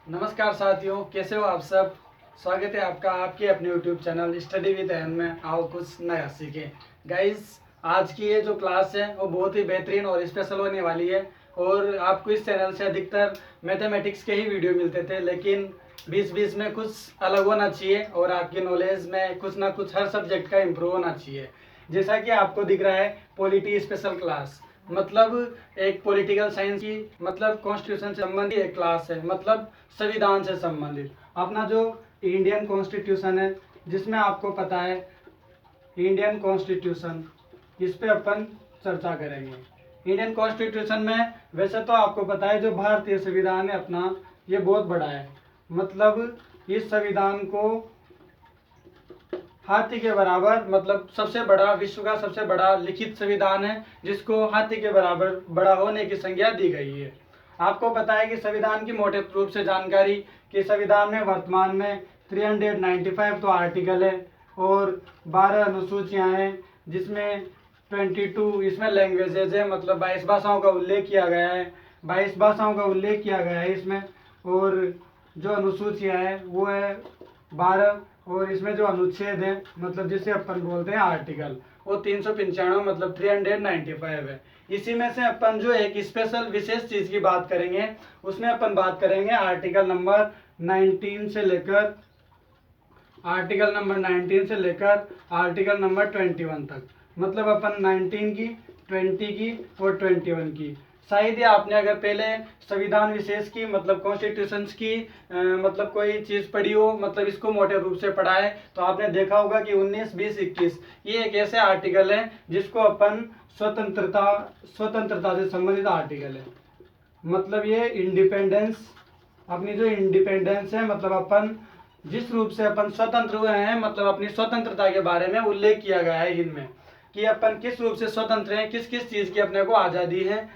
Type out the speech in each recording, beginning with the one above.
नमस्कार साथियों, कैसे हो आप सब। स्वागत है आपका आपके अपने YouTube channel study with N में। आओ कुछ नया सीखें। गाइस, आज की ये जो क्लास है वो बहुत ही बेहतरीन और स्पेशल होने वाली है। और आपको इस चैनल से अधिकतर मैथमेटिक्स के ही वीडियो मिलते थे, लेकिन बीच बीच में कुछ अलग होना चाहिए और आपकी नॉलेज में कुछ ना कुछ हर सब्जेक्ट का इम्प्रूव होना चाहिए। जैसा कि आपको दिख रहा है, पॉलिटी स्पेशल क्लास मतलब एक पॉलिटिकल साइंस की मतलब कॉन्स्टिट्यूशन से संबंधित एक क्लास है, मतलब संविधान से संबंधित। अपना जो इंडियन कॉन्स्टिट्यूशन है, जिसमें आपको पता है इंडियन कॉन्स्टिट्यूशन, इस पे अपन चर्चा करेंगे। इंडियन कॉन्स्टिट्यूशन में वैसे तो आपको पता है जो भारतीय संविधान है अपना, ये बहुत बड़ा है। मतलब इस संविधान को हाथी के बराबर, मतलब सबसे बड़ा, विश्व का सबसे बड़ा लिखित संविधान है, जिसको हाथी के बराबर बड़ा होने की संज्ञा दी गई है। आपको पता है कि संविधान की मोटे रूप से जानकारी कि संविधान में वर्तमान में 395 तो आर्टिकल है और 12 अनुसूचियां हैं, जिसमें 22 इसमें लैंग्वेजेज है, मतलब 22 भाषाओं का उल्लेख किया गया है। 22 भाषाओं का उल्लेख किया गया है इसमें। और जो अनुसूचियां हैं वो है 12। और इसमें जो अनुच्छेद है, मतलब जिसे अपन बोलते हैं आर्टिकल, वो 395 मतलब 395 है। इसी में से अपन जो एक स्पेशल विशेष चीज की बात करेंगे, उसमें अपन बात करेंगे आर्टिकल नंबर 19 से लेकर आर्टिकल नंबर 21 तक। मतलब अपन 19 की, 20 की और 21 की। शायद ही आपने अगर पहले संविधान विशेष की मतलब कॉन्स्टिट्यूशन की मतलब कोई चीज पढ़ी हो, मतलब इसको मोटे रूप से पढ़ा है, तो आपने देखा होगा कि 19, 20, 21 ये एक ऐसे आर्टिकल है जिसको अपन स्वतंत्रता से संबंधित आर्टिकल है। मतलब ये इंडिपेंडेंस, अपनी जो इंडिपेंडेंस है, मतलब अपन जिस रूप से अपन स्वतंत्र हुए हैं, मतलब अपनी स्वतंत्रता के बारे में उल्लेख किया गया है इनमें कि अपन किस रूप से स्वतंत्र हैं, किस किस चीज की अपने को आजादी है,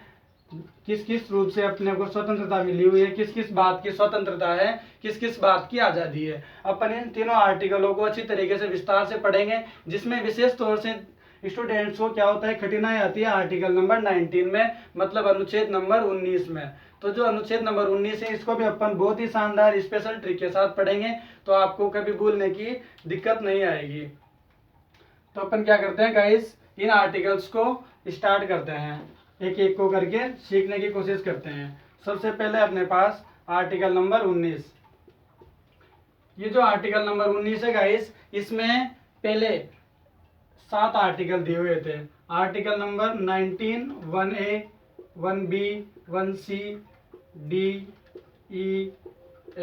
किस किस रूप से अपने को स्वतंत्रता मिली हुई है, किस किस बात की स्वतंत्रता है, किस किस बात की आजादी है। अपन इन तीनों आर्टिकलों को अच्छी तरीके से विस्तार से पढ़ेंगे, जिसमें विशेष तौर से स्टूडेंट्स को क्या होता है, कठिनाई आती है आर्टिकल नंबर 19 में, मतलब अनुच्छेद नंबर 19 में। तो जो अनुच्छेद नंबर 19 है, इसको भी अपन बहुत ही शानदार स्पेशल ट्रिक के साथ पढ़ेंगे, तो आपको कभी भूलने की दिक्कत नहीं आएगी। तो अपन क्या करते हैं गाइस, इन आर्टिकल्स को स्टार्ट करते हैं, एक एक को करके सीखने की कोशिश करते हैं। सबसे पहले अपने पास आर्टिकल नंबर 19। ये जो आर्टिकल नंबर 19 है गाइस, इसमें पहले 7 आर्टिकल दिए हुए थे। Article number 19, 1A, 1B, 1C, D, E,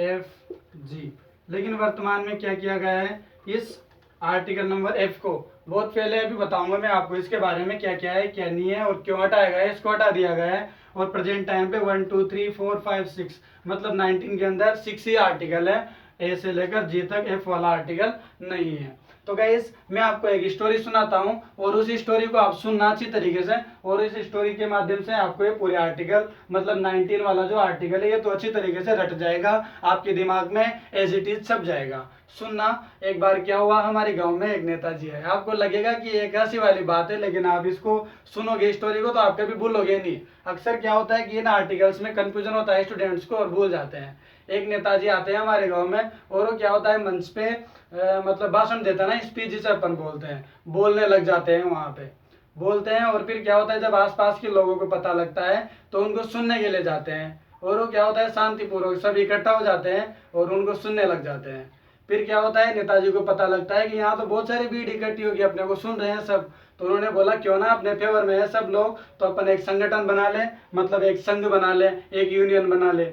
F, G। लेकिन वर्तमान में क्या किया गया है, इस आर्टिकल नंबर F को, बहुत पहले अभी बताऊंगा मैं आपको इसके बारे में, क्या क्या है क्या नहीं है और क्यों हटाया गया है, इसको हटा दिया गया है। और प्रेजेंट टाइम पे 1, 2, 3, 4, 5, 6 मतलब 19 के अंदर 6 ही आर्टिकल है, ए से लेकर जी तक F वाला आर्टिकल नहीं है। तो गाइस, मैं आपको एक स्टोरी सुनाता हूँ और उस स्टोरी को आप सुनना अच्छी तरीके से, और इस स्टोरी के माध्यम से आपको ये पूरे आर्टिकल मतलब 19 वाला जो आर्टिकल है, ये तो अच्छी तरीके से रट जाएगा, आपके दिमाग में एज इट इज छप जाएगा। सुनना। एक बार क्या हुआ, हमारे गांव में एक नेताजी है। आपको लगेगा कि एक हंसी वाली बात है, लेकिन आप इसको सुनोगे स्टोरी को तो आप कभी भूलोगे नहीं। अक्सर क्या होता है कि इन आर्टिकल्स में कंफ्यूजन होता है स्टूडेंट्स को और भूल जाते हैं। एक नेताजी आते हैं हमारे गांव में, और वो क्या होता है मंच पे मतलब भाषण देता है ना, स्पीच जिसे अपन बोलते हैं, बोलने लग जाते हैं वहां पे, बोलते हैं। और फिर क्या होता है, जब आसपास के लोगों को पता लगता है तो उनको सुनने के लिए जाते हैं, और वो क्या होता है शांतिपूर्वक सब इकट्ठा हो जाते हैं और उनको सुनने लग जाते हैं। फिर क्या होता है, नेताजी को पता लगता है कि यहाँ तो बहुत सारी भीड़ इकट्ठी होगी, अपने को सुन रहे हैं सब। तो उन्होंने बोला क्यों ना अपने फेवर में है सब लोग, तो अपन एक संगठन बना ले, मतलब एक संघ बना ले, एक यूनियन बना ले।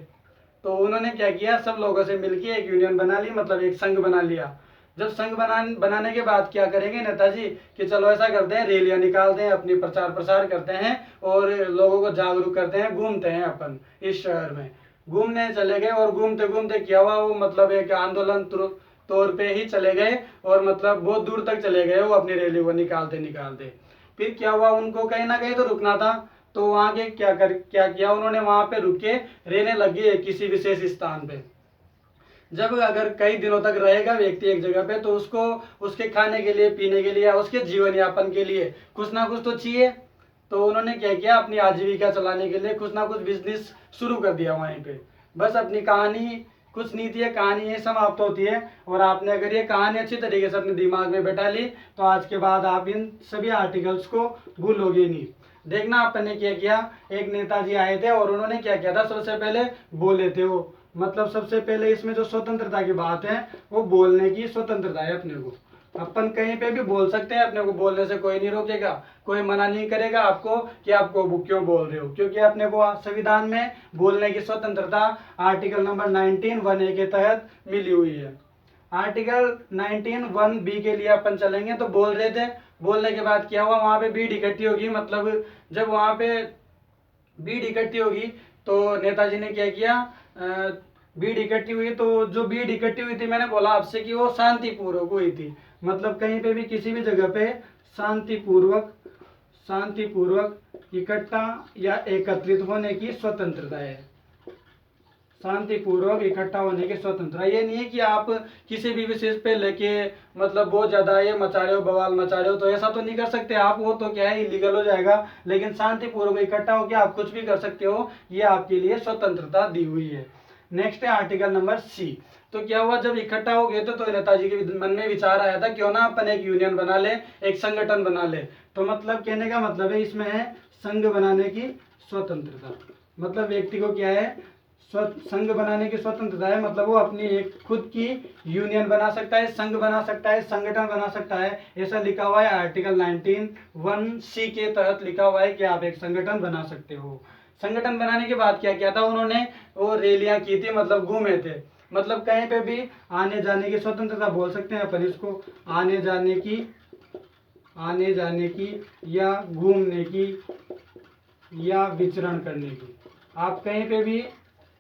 तो उन्होंने क्या किया, सब लोगों से मिलकर एक यूनियन बना ली, मतलब एक संघ बना लिया। जब संघ बनाने के बाद क्या करेंगे नेताजी कि चलो ऐसा करते हैं, रैलियां निकालते हैं, अपनी प्रचार प्रसार करते हैं और लोगों को जागरूक करते हैं, घूमते हैं अपन इस शहर में। घूमने चले गए और घूमते घूमते क्या हुआ, वो मतलब एक आंदोलन तौर पे ही चले गए, और मतलब बहुत दूर तक चले गए वो अपनी रैली को निकालते निकालते। फिर क्या हुआ, उनको कहीं ना कहीं तो रुकना था। तो वहां के क्या किया उन्होंने, वहां पे रुक के रहने लगे किसी विशेष स्थान पे। जब अगर कई दिनों तक रहेगा व्यक्ति एक जगह पे, तो उसको उसके खाने के लिए, पीने के लिए या उसके जीवन यापन के लिए कुछ ना कुछ तो चाहिए। तो उन्होंने क्या किया, अपनी आजीविका चलाने के लिए कुछ ना कुछ बिजनेस शुरू कर दिया वहीं पे। बस अपनी कहानी कुछ नीति है, कहानी है समाप्त होती है। और आपने अगर ये कहानी अच्छी तरीके से अपने दिमाग में बैठा ली तो आज के बाद आप इन सभी आर्टिकल्स को भूलोगे नहीं। देखना अपन ने क्या किया, एक नेताजी आए थे और उन्होंने क्या किया था, सबसे पहले बोले थे वो, मतलब सबसे पहले इसमें जो स्वतंत्रता की बात है वो बोलने की स्वतंत्रता है अपने को। अपन कहीं पे भी बोल सकते हैं, अपने को बोलने से कोई नहीं रोकेगा, कोई मना नहीं करेगा आपको कि आपको वो क्यों बोल रहे हो, क्योंकि अपने को संविधान में बोलने की स्वतंत्रता आर्टिकल नंबर 19 1A के तहत मिली हुई है। आर्टिकल 19 1B के लिए अपन चलेंगे तो बोल रहे थे, बोलने के बाद क्या हुआ, वहां पे भीड़ इकट्ठी होगी, मतलब जब वहां पे भीड़ इकट्ठी होगी तो नेताजी ने क्या किया, भीड़ इकट्ठी हुई तो जो भीड़ इकट्ठी हुई थी मैंने बोला आपसे कि वो शांतिपूर्वक हुई थी, मतलब कहीं पे भी किसी भी जगह पे शांतिपूर्वक इकट्ठा या एकत्रित होने की स्वतंत्रता है। शांतिपूर्वक इकट्ठा होने की स्वतंत्रता, ये नहीं है कि आप किसी भी विशेष पे लेके मतलब बहुत ज्यादा ये मचा रहे हो, बवाल मचा रहे हो, तो ऐसा तो नहीं कर सकते आप, वो तो क्या है इलीगल हो जाएगा। लेकिन शांतिपूर्वक इकट्ठा होकर आप कुछ भी कर सकते हो, ये आपके लिए स्वतंत्रता दी हुई है। नेक्स्ट है आर्टिकल नंबर C। तो क्या हुआ, जब इकट्ठा हो गए तो नेताजी के मन में विचार आया था क्यों ना अपन एक यूनियन बना ले, एक संगठन बना ले। तो मतलब कहने का मतलब है इसमें है संघ बनाने की स्वतंत्रता, मतलब व्यक्ति को क्या है, संघ बनाने की स्वतंत्रता है, मतलब वो अपनी एक खुद की यूनियन बना सकता है, संघ बना सकता है, संगठन बना सकता है। ऐसा लिखा हुआ है आर्टिकल 19 1C के तहत लिखा हुआ है कि आप एक संगठन बना सकते हो। संगठन बनाने के बाद क्या किया था उन्होंने, वो रैलियां की थी, मतलब घूमे थे, मतलब कहीं पे भी आने जाने की स्वतंत्रता बोल सकते हैं अपन इसको, आने जाने की या घूमने की या विचरण करने की, आप कहीं पे भी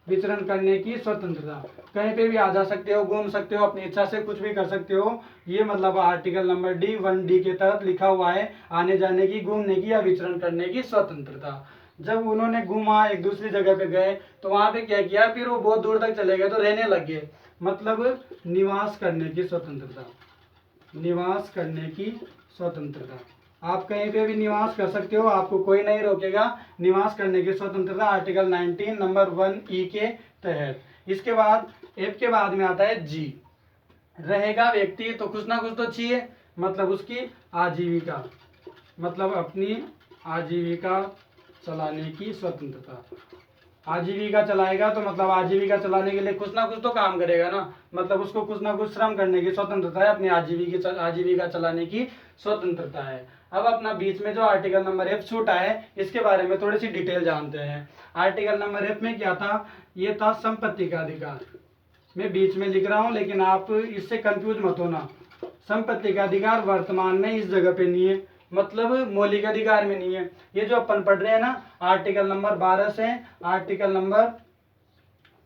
विचरण करने की स्वतंत्रता, कहीं पे भी आ जा सकते हो, घूम सकते हो, अपनी इच्छा से कुछ भी कर सकते हो। ये मतलब आर्टिकल नंबर D 1D के तहत लिखा हुआ है, आने जाने की, घूमने की या विचरण करने की स्वतंत्रता। जब उन्होंने घूमा, एक दूसरी जगह पे गए तो वहां पे क्या किया, फिर वो बहुत दूर तक चले गए तो रहने लग गए, मतलब निवास करने की स्वतंत्रता, निवास करने की स्वतंत्रता, आप कहीं पे भी निवास कर सकते हो, आपको कोई नहीं रोकेगा, निवास करने की स्वतंत्रता आर्टिकल 19 नंबर 1E के तहत। इसके बाद F के बाद में आता है G, रहेगा व्यक्ति तो कुछ ना कुछ तो चाहिए, मतलब उसकी आजीविका, मतलब अपनी आजीविका चलाने की स्वतंत्रता। आजीविका चलाएगा तो मतलब आजीविका चलाने के लिए कुछ ना कुछ तो काम करेगा ना, मतलब उसको कुछ ना कुछ श्रम करने की स्वतंत्रता है, अपनी आजीविका चलाने की स्वतंत्रता है। अब अपना बीच में जो आर्टिकल नंबर F छूटा है इसके बारे में थोड़ी सी डिटेल जानते हैं। आर्टिकल नंबर F में क्या था, ये था संपत्ति का अधिकार। मैं बीच में लिख रहा हूं लेकिन आप इससे कंफ्यूज मत होना। संपत्ति का अधिकार वर्तमान में इस जगह पे नहीं है, मतलब मौलिक अधिकार में नहीं है। ये जो अपन पढ़ रहे हैं ना आर्टिकल नंबर 12 से आर्टिकल नंबर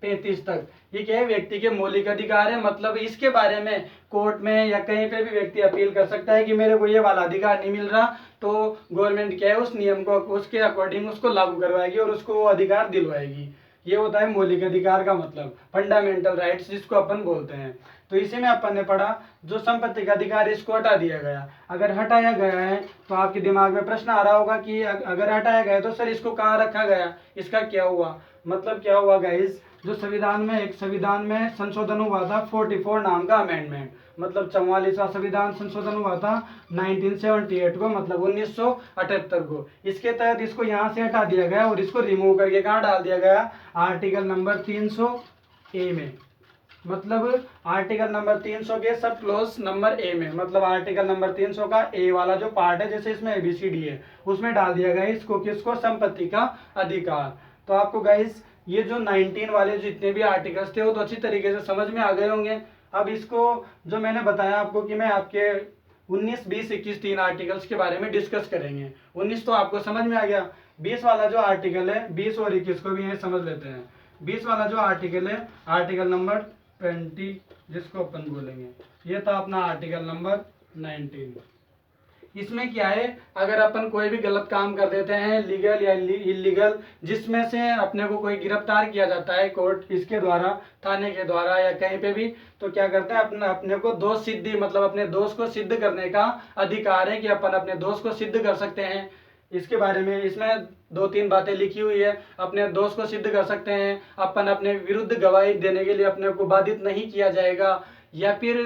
35 तक, ये क्या है, व्यक्ति के मौलिक अधिकार है, मतलब इसके बारे में कोर्ट में या कहीं पे भी व्यक्ति अपील कर सकता है कि मेरे को ये वाला अधिकार नहीं मिल रहा, तो गवर्नमेंट क्या है उस नियम को उसके अकॉर्डिंग उसको लागू करवाएगी और उसको वो अधिकार दिलवाएगी। ये होता है मौलिक अधिकार का मतलब, फंडामेंटल राइट्स जिसको अपन बोलते हैं। तो इसी में अपन ने पढ़ा जो संपत्ति का अधिकार इसको हटा दिया गया। अगर हटाया गया है तो आपके दिमाग में प्रश्न आ रहा होगा कि अगर हटाया गया तो सर इसको कहाँ रखा गया, इसका क्या हुआ, मतलब क्या हुआ गाइस, जो संविधान में संशोधन हुआ था 44 नाम का अमेंडमेंट, मतलब 44वां संविधान संशोधन हुआ था 1978 को, मतलब 1978 को। इसके तहत इसको यहाँ से हटा दिया गया और इसको रिमूव करके कहाँ डाल दिया गया, आर्टिकल नंबर 300A में, मतलब आर्टिकल नंबर 300 के सब क्लोज नंबर A में, मतलब आर्टिकल नंबर 300 का A वाला जो पार्ट है, जैसे इसमें ABCD है, उसमें डाल दिया गया इसको, किसको, संपत्ति का अधिकार। तो आपको गाइस ये जो 19 वाले जितने भी आर्टिकल्स थे वो तो अच्छी तरीके से समझ में आ गए होंगे। अब इसको जो मैंने बताया आपको कि मैं आपके 19, 20, 21 3 आर्टिकल्स के बारे में डिस्कस करेंगे। 19 तो आपको समझ में आ गया, 20 वाला जो आर्टिकल है, 20 और 21 को भी ये समझ लेते हैं। 20 वाला जो आर्टिकल है आर्टिकल नंबर 20 जिसको अपन बोलेंगे, ये था अपना आर्टिकल नंबर 19। इसमें क्या है, अगर अपन कोई भी गलत काम कर देते हैं लीगल या इलीगल, जिसमें से अपने को कोई गिरफ्तार किया जाता है कोर्ट इसके द्वारा, थाने के द्वारा या कहीं पे भी, तो क्या करता है अपने को दोष सिद्धि, मतलब अपने दोष को सिद्ध करने का अधिकार है कि अपन अपने दोष को सिद्ध कर सकते हैं। इसके बारे में इसमें 2-3 बातें लिखी हुई है। अपने दोष को सिद्ध कर सकते हैं, अपन अपने विरुद्ध गवाही देने के लिए अपने को बाधित नहीं किया जाएगा, या फिर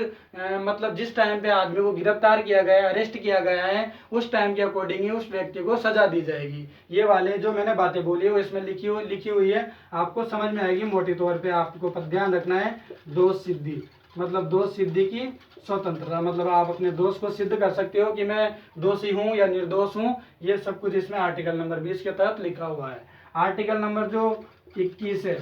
मतलब जिस टाइम पे आदमी को गिरफ्तार किया गया है, अरेस्ट किया गया है, उस टाइम के अकॉर्डिंग ही उस व्यक्ति को सजा दी जाएगी। ये वाले जो मैंने बातें बोली है वो इसमें लिखी हुई है, आपको समझ में आएगी। मोटे तौर पे आपको ध्यान रखना है दोष सिद्धि, मतलब दोष सिद्धि की स्वतंत्रता, मतलब आप अपने दोष को सिद्ध कर सकते हो कि मैं दोषी हूँ या निर्दोष हूँ। ये सब कुछ इसमें आर्टिकल नंबर 20 के तहत लिखा हुआ है। आर्टिकल नंबर जो 21 है,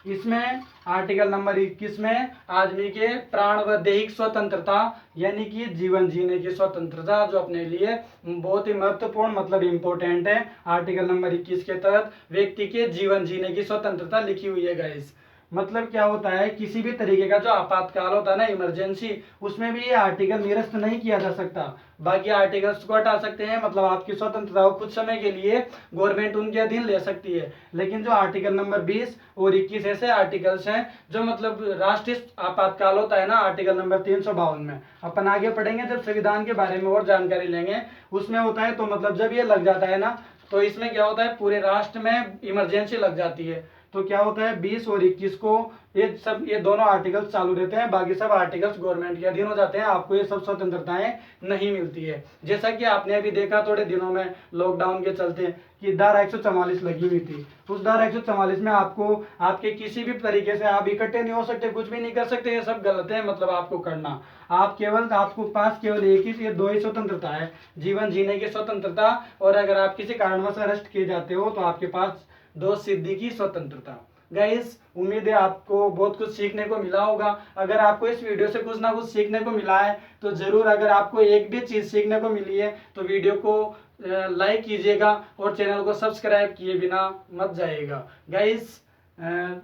इसमें आर्टिकल नंबर 21 में आदमी के प्राण व दैहिक स्वतंत्रता यानी कि जीवन जीने की स्वतंत्रता, जो अपने लिए बहुत ही महत्वपूर्ण मतलब इम्पोर्टेंट है। आर्टिकल नंबर 21 के तहत व्यक्ति के जीवन जीने की स्वतंत्रता लिखी हुई है गाइस। मतलब क्या होता है, किसी भी तरीके का जो आपातकाल होता है ना, इमरजेंसी, उसमें भी ये आर्टिकल निरस्त नहीं किया जा सकता। बाकी आर्टिकल्स को हटा सकते हैं, मतलब आपकी स्वतंत्रता को कुछ समय के लिए गवर्नमेंट उनके अधीन ले सकती है। लेकिन जो आर्टिकल नंबर 20 और 21 ऐसे आर्टिकल्स हैं जो मतलब राष्ट्रीय आपातकाल होता है ना, आर्टिकल नंबर 352 में अपन आगे पढ़ेंगे जब संविधान के बारे में और जानकारी लेंगे, उसमें होता है। तो मतलब जब ये लग जाता है ना, तो इसमें क्या होता है, पूरे राष्ट्र में इमरजेंसी लग जाती है। तो क्या होता है, 20 और 21 को ये दोनों आर्टिकल्स चालू रहते हैं, बाकी सब आर्टिकल्स गवर्नमेंट के अधीन हो जाते हैं, आपको ये सब स्वतंत्रताएं नहीं मिलती है। जैसा कि आपने अभी देखा थोड़े दिनों में लॉकडाउन के चलते कि धारा 144 लगी हुई थी। उस धारा 144 में आपको आपके किसी भी तरीके से आप इकट्ठे नहीं हो सकते, कुछ भी नहीं कर सकते, ये सब गलत है। मतलब आपको करना, आपको पास केवल एक ही, ये दो ही स्वतंत्रता है, जीवन जीने की स्वतंत्रता, और अगर आप किसी कारणवश अरेस्ट किए जाते हो तो आपके पास दोष सिद्धि की स्वतंत्रता। गाइस, उम्मीद है आपको बहुत कुछ सीखने को मिला होगा। अगर आपको इस वीडियो से कुछ ना कुछ सीखने को मिला है तो जरूर, अगर आपको एक भी चीज सीखने को मिली है तो वीडियो को लाइक कीजिएगा और चैनल को सब्सक्राइब किए बिना मत जाइएगा। गाइस,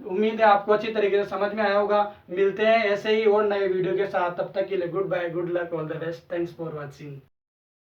उम्मीद है आपको अच्छी तरीके से समझ में आया होगा। मिलते हैं ऐसे ही और नए वीडियो के साथ, तब तक के लिए good bye, good luck, all the best, thanks for watching.